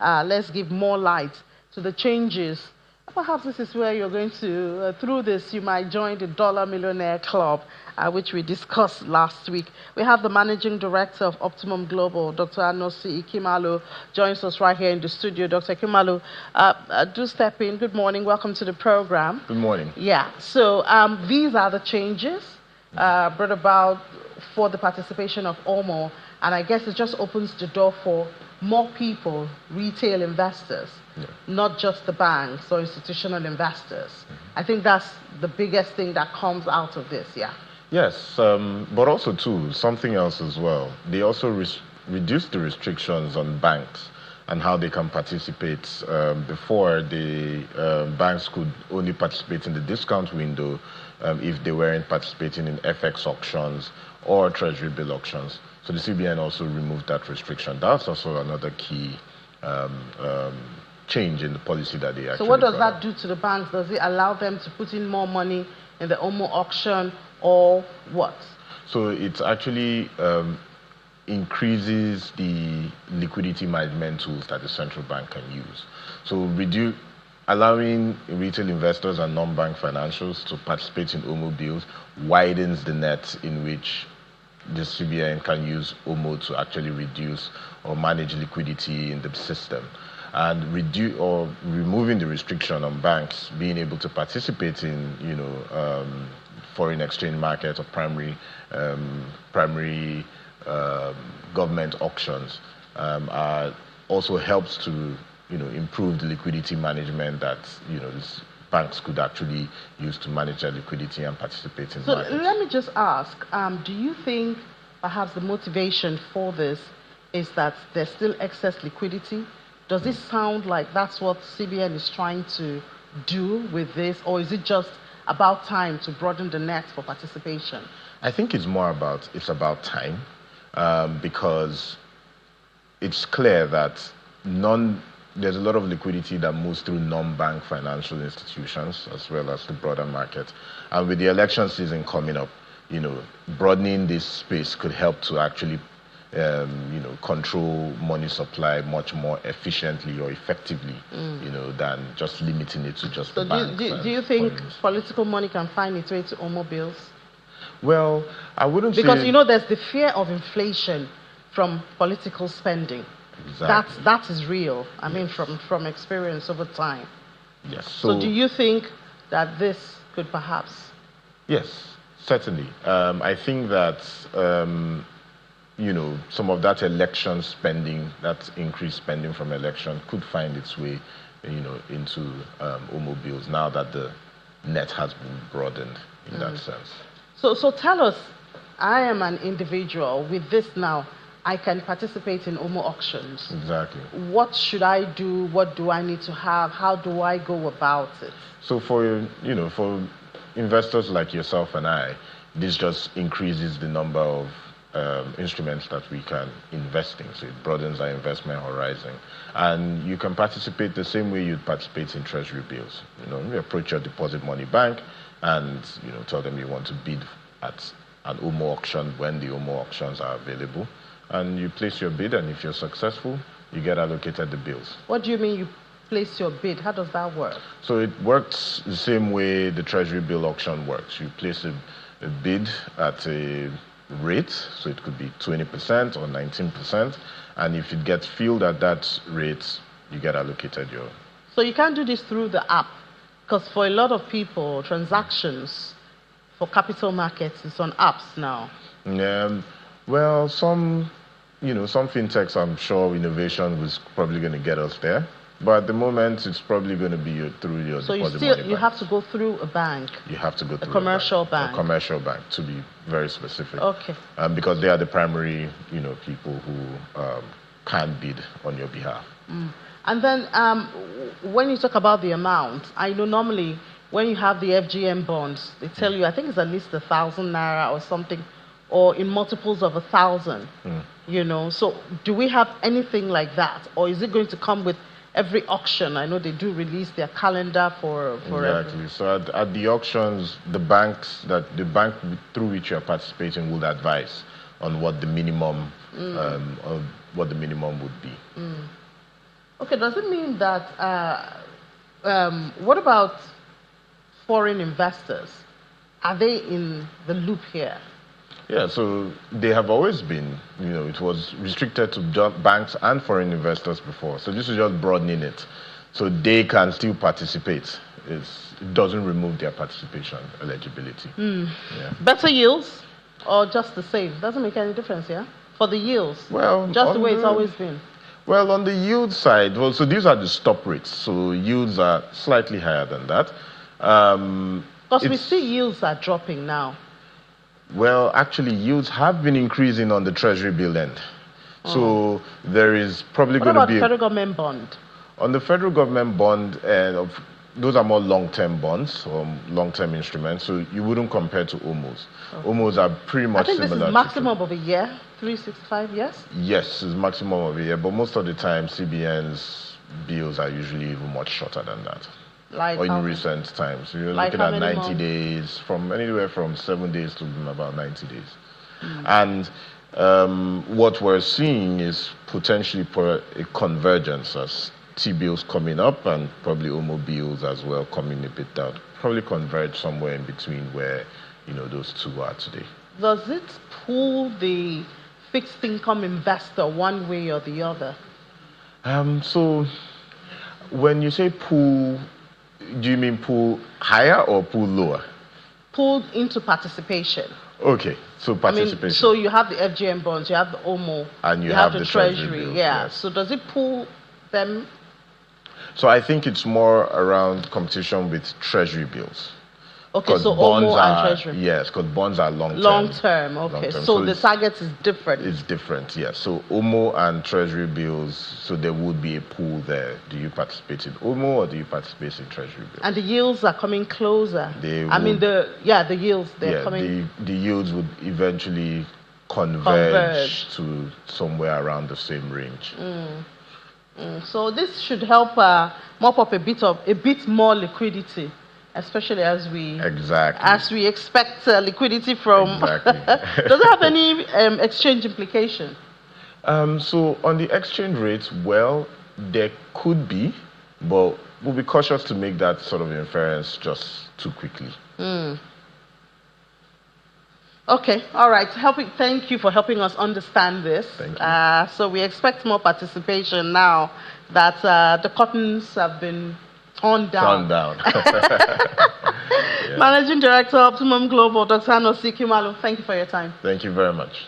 let's give more light to the changes. Perhaps this is where you're going to, through this, you might join the Dollar Millionaire Club, which we discussed last week. We have the Managing Director of Optimum Global, Dr. Anosi Ikimalu, joins us right here in the studio. Dr. Ikimalu, do step in. Good morning. Welcome to the program. Good morning. Yeah. So these are the changes brought about for the participation of OMO, and I guess it just opens the door for more people, retail investors, not just the banks or institutional investors. I think that's the biggest thing that comes out of this, yeah. Yes, but also too, something else as well. They also reduced the restrictions on banks and how they can participate. Before, the banks could only participate in the discount window if they weren't participating in FX auctions or treasury bill auctions. So the CBN also removed that restriction. That's also another key change in the policy that they actually. So what does that do to the banks? Does it allow them to put in more money in the OMO auction or what? So it actually increases the liquidity management tools that the central bank can use. So allowing retail investors and non-bank financials to participate in OMO bills widens the net in which the CBN can use OMO to actually reduce or manage liquidity in the system, and removing the restriction on banks being able to participate in, foreign exchange market or primary government auctions also helps to, improve the liquidity management that, banks could actually use to manage their liquidity and participate in markets. So let me just ask, do you think perhaps the motivation for this is that there's still excess liquidity? Does it sound like that's what CBN is trying to do with this, or is it just about time to broaden the net for participation? I think it's about time, because it's clear that there's a lot of liquidity that moves through non-bank financial institutions as well as the broader market. And with the election season coming up, broadening this space could help to actually, control money supply much more efficiently or effectively, than just limiting it to just the banks. Do you think political money can find its way to OMO bills? Well, I wouldn't say... Because, there's the fear of inflation from political spending. Exactly. That is real. I mean, from experience over time. Yes. So do you think that this could perhaps? Yes, certainly. I think that some of that election spending, that increased spending from election, could find its way, into OMO bills now that the net has been broadened in that sense. So tell us, I am an individual with this now. I can participate in OMO auctions. Exactly. What should I do? What do I need to have? How do I go about it? So for investors like yourself and I, this just increases the number of instruments that we can invest in. So it broadens our investment horizon. And you can participate the same way you'd participate in treasury bills. You approach your deposit money bank and tell them you want to bid at an OMO auction when the OMO auctions are available. And you place your bid, and if you're successful, you get allocated the bills. What do you mean you place your bid? How does that work? So it works the same way the treasury bill auction works. You place a bid at a rate, so it could be 20% or 19%, and if it gets filled at that rate, you get allocated your... So you can't do this through the app, because for a lot of people, transactions for capital markets is on apps now. Well, some fintechs, I'm sure innovation was probably going to get us there. But at the moment, it's probably going to be through your deposit money bank. You have to go through a bank. You have to go through a commercial bank. A commercial bank, to be very specific. Okay. Because they are the primary, people who can bid on your behalf. And then when you talk about the amount, I know normally when you have the FGM bonds, they tell you, I think it's at least 1,000 naira or something, or in multiples of 1,000. So do we have anything like that, or is it going to come with every auction? I know they do release their calendar for exactly. So at the auctions, the bank through which you are participating will advise on what the minimum would be. Okay, does it mean that, what about foreign investors? Are they in the loop here? Yeah, so they have always been, it was restricted to banks and foreign investors before. So this is just broadening it. So they can still participate. It doesn't remove their participation eligibility. Yeah. Better yields or just the same? Doesn't make any difference, yeah? For the yields? Well, just the way it's always been? Well, on the yield side, well, so these are the stop rates. So yields are slightly higher than that. Because we see yields are dropping now. Well, actually, yields have been increasing on the Treasury bill end. So there is probably going to be... What about the federal government bond? On the federal government bond, those are more long-term bonds or long-term instruments, so you wouldn't compare to OMOs. OMOs are pretty much similar. I think this is maximum of a year, 365 years? Yes, it's maximum of a year, but most of the time, CBN's bills are usually even much shorter than that. Like or in recent times. You're looking at 90 days, from anywhere from 7 days to about 90 days. And what we're seeing is potentially a convergence as T-bills coming up and probably OMO bills as well coming a bit down. Probably converge somewhere in between where, those two are today. Does it pull the fixed income investor one way or the other? So when you say pull, do you mean pull higher or pull lower? Pulled into participation. Okay, so participation. So you have the FGM bonds, you have the OMO, and you have the Treasury. Bills, yeah. Yes. So does it pull them? So I think it's more around competition with Treasury bills. Okay, so OMO and Treasury. Yes, because bonds are long-term. Long-term, okay. Long-term. So the target is different. It's different, yes. So OMO and Treasury bills, so there would be a pool there. Do you participate in OMO or do you participate in Treasury bills? And the yields are coming closer. The yields, they're coming. The yields would eventually converge to somewhere around the same range. So this should help mop up a bit more liquidity, especially as we expect liquidity from. Exactly. Does it have any exchange implication? So on the exchange rates, well, there could be, but we'll be cautious to make that sort of inference just too quickly. Okay, all right. Thank you for helping us understand this. Thank you. So we expect more participation now that the curtains have been torn down. Yeah. Managing Director, Optimum Global, Dr. Anosi Kimalu, thank you for your time. Thank you very much.